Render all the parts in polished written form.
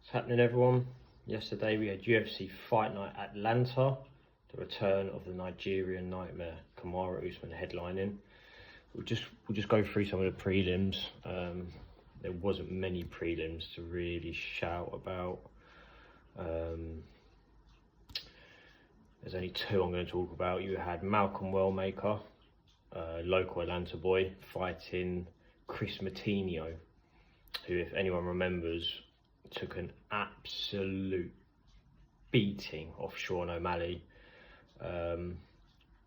What's happening, everyone? Yesterday we had UFC Fight Night Atlanta, the return of the Nigerian nightmare, Kamara Usman headlining. We'll just go through some of the prelims. There wasn't many prelims to really shout about. There's only two I'm going to talk about. You had Malcolm Wellmaker, local Atlanta boy, fighting Chris Matinho, who, if anyone remembers, took an absolute beating off Sean O'Malley.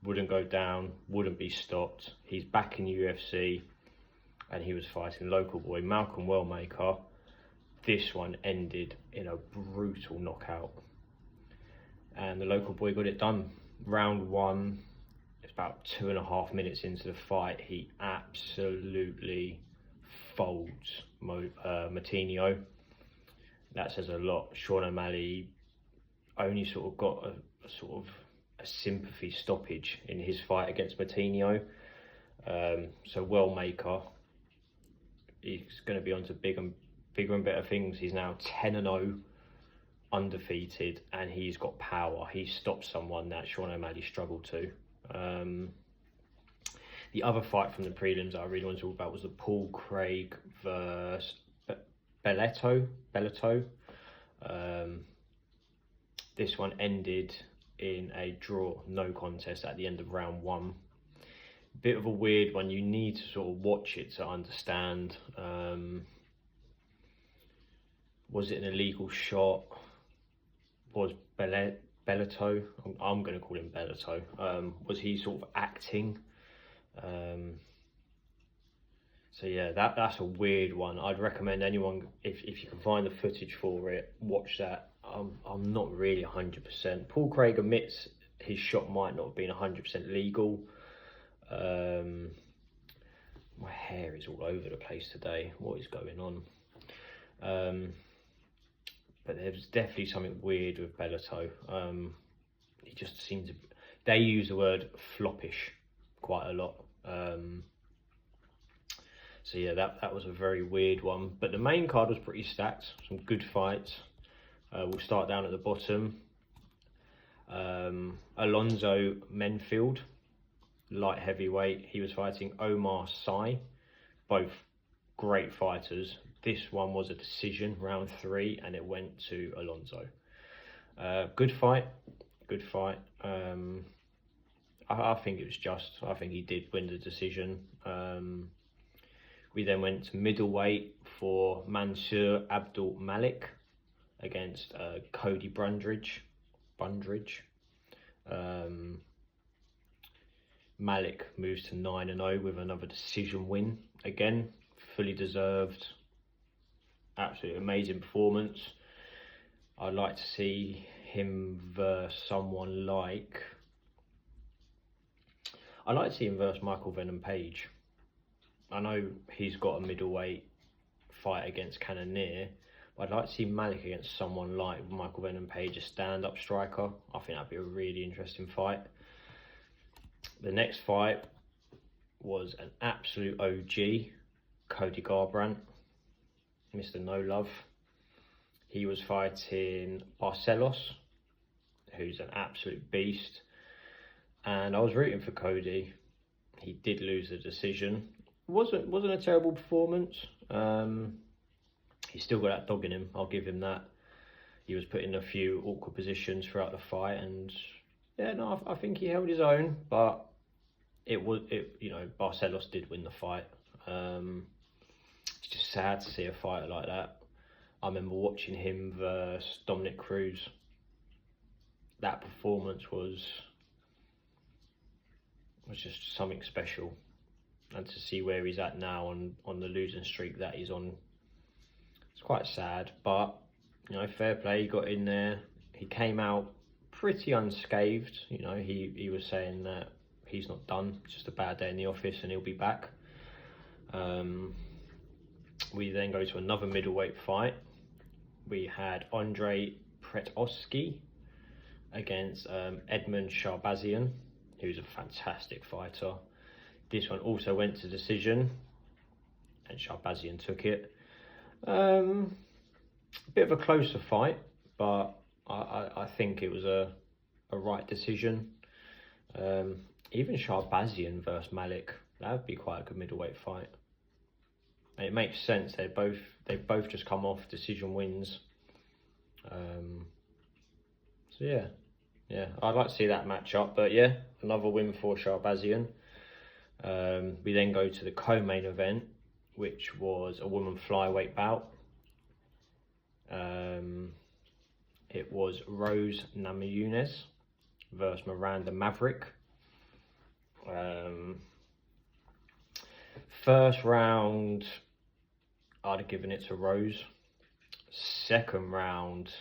Wouldn't go down, wouldn't be stopped. He's back in UFC, and he was fighting local boy Malcolm Wellmaker. This one ended in a brutal knockout, and the local boy got it done. Round one, it's about 2.5 minutes into the fight, he absolutely folds Matinho. That says a lot. Sean O'Malley only sort of got a sympathy stoppage in his fight against Matinho. So Wellmaker, he's going to be on to bigger and better things. He's now 10-0, undefeated, and he's got power. He stopped someone that Sean O'Malley struggled to. The other fight from the prelims that I really want to talk about was the Paul Craig versus Bellato. This one ended in a draw, no contest at the end of round one. Bit of a weird one. You need to sort of watch it to understand. Was it an illegal shot? Was Bellato, I'm going to call him Bellato, was he sort of acting? So yeah, that's a weird one. I'd recommend anyone, if you can find the footage for it, watch that. I'm not really 100%. Paul Craig admits his shot might not have been 100% legal. My hair is all over the place today. What is going on? But there's definitely something weird with Bellato. He just seems to, they use the word floppish quite a lot. So yeah, that was a very weird one. But the main card was pretty stacked. Some good fights. We'll start down at the bottom. Alonzo Menfield, light heavyweight. He was fighting Omar Sy. Both great fighters. This one was a decision, round 3, and it went to Alonzo. Good fight. I think it was just. I think he did win the decision. We then went to middleweight for Mansour Abdul Malik against Cody Brundridge. Malik moves to 9-0 with another decision win. Again, fully deserved. Absolutely amazing performance. I'd like to see him versus someone like... I'd like to see him versus Michael Venom Page. I know he's got a middleweight fight against Cannonier, but I'd like to see Malik against someone like Michael Venom Page, a stand-up striker. I think that'd be a really interesting fight. The next fight was an absolute OG, Cody Garbrandt, Mr. No Love. He was fighting Barcelos, who's an absolute beast. And I was rooting for Cody. He did lose the decision. Wasn't a terrible performance. He's still got that dog in him. I'll give him that. He was put in a few awkward positions throughout the fight, and yeah, no, I think he held his own. But Barcelos did win the fight. It's just sad to see a fighter like that. I remember watching him versus Dominic Cruz. That performance was just something special, and to see where he's at now on the losing streak that he's on, it's quite sad. But fair play, he got in there. He came out pretty unscathed. He was saying that he's not done, it's just a bad day in the office and he'll be back. We then go to another middleweight fight. We had Andre Pretosky against Edmund Sharbazian, who's a fantastic fighter. This one also went to decision, and Sharbazian took it. bit of a closer fight, but I think it was a right decision. Even Sharbazian versus Malik, that would be quite a good middleweight fight. And it makes sense. They've both just come off decision wins. So yeah, I'd like to see that match up. But yeah, another win for Sharbazian. We then go to the co-main event, which was a woman flyweight bout. It was Rose Namajunas versus Miranda Maverick. First round, I'd have given it to Rose. Second round,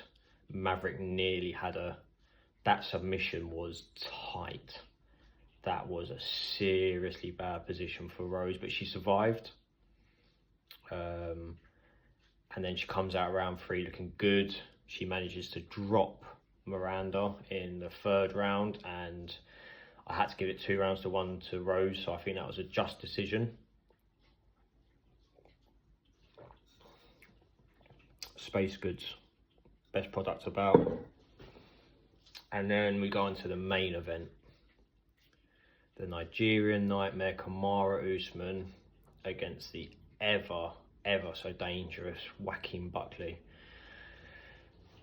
Maverick nearly had that submission was tight. That was a seriously bad position for Rose, but she survived. And then she comes out round 3 looking good. She manages to drop Miranda in the third round, and I had to give it 2 rounds to 1 to Rose, so I think that was a just decision. Space Goods, best product about. And then we go on to the main event. The Nigerian Nightmare Kamara Usman against the ever so dangerous Joaquin Buckley.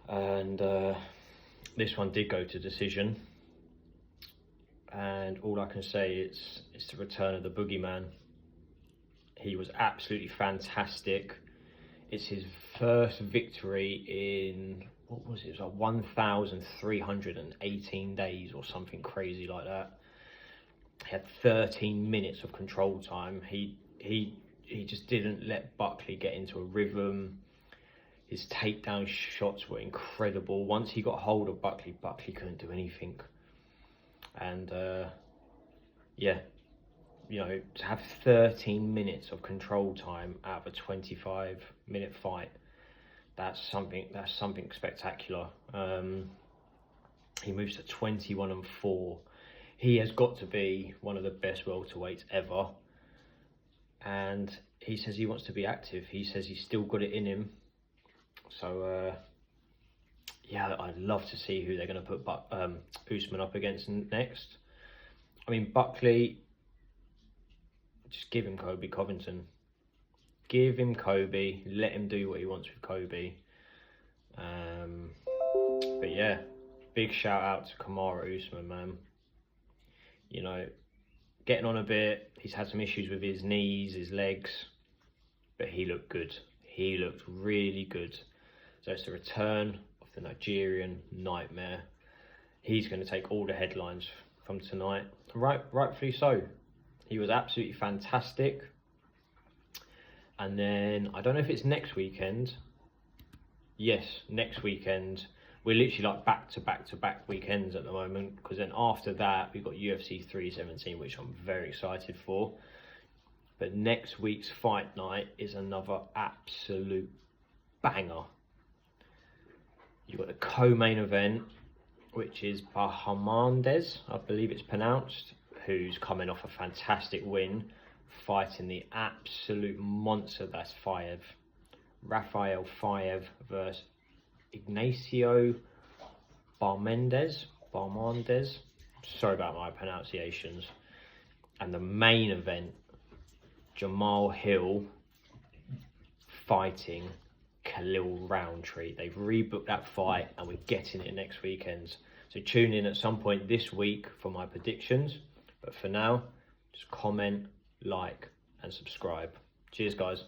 And this one did go to decision. And all I can say is it's the return of the boogeyman. He was absolutely fantastic. It's his first victory in, what was it? It was like 1,318 days or something crazy like that. He had 13 minutes of control time. He just didn't let Buckley get into a rhythm. His takedown shots were incredible. Once he got hold of Buckley couldn't do anything. And yeah, you know, to have 13 minutes of control time out of a 25-minute fight, that's something spectacular. He moves to 21-4. He has got to be one of the best welterweights ever. And he says he wants to be active. He says he's still got it in him. So yeah, I'd love to see who they're going to put Usman up against next. I mean, Buckley, just give him Kobe Covington. Give him Kobe. Let him do what he wants with Kobe. But yeah, big shout out to Kamara Usman, man. You know, getting on a bit. He's had some issues with his knees, his legs, but he looked good. He looked really good. So it's the return of the Nigerian Nightmare. He's going to take all the headlines from tonight. Rightfully so. He was absolutely fantastic. And then, I don't know if it's next weekend. Yes, next weekend. We're literally like back-to-back weekends at the moment. Because then after that, we've got UFC 317, which I'm very excited for. But next week's fight night is another absolute banger. You've got the co-main event, which is Bahamondes, I believe it's pronounced, who's coming off a fantastic win, fighting the absolute monster that's Fiev. Rafael Fiev versus Ignacio Barmendes. Sorry about my pronunciations. And the main event, Jamal Hill fighting Khalil Roundtree. They've rebooked that fight and we're getting it next weekend. So tune in at some point this week for my predictions. But for now, just comment, like and subscribe. Cheers, guys.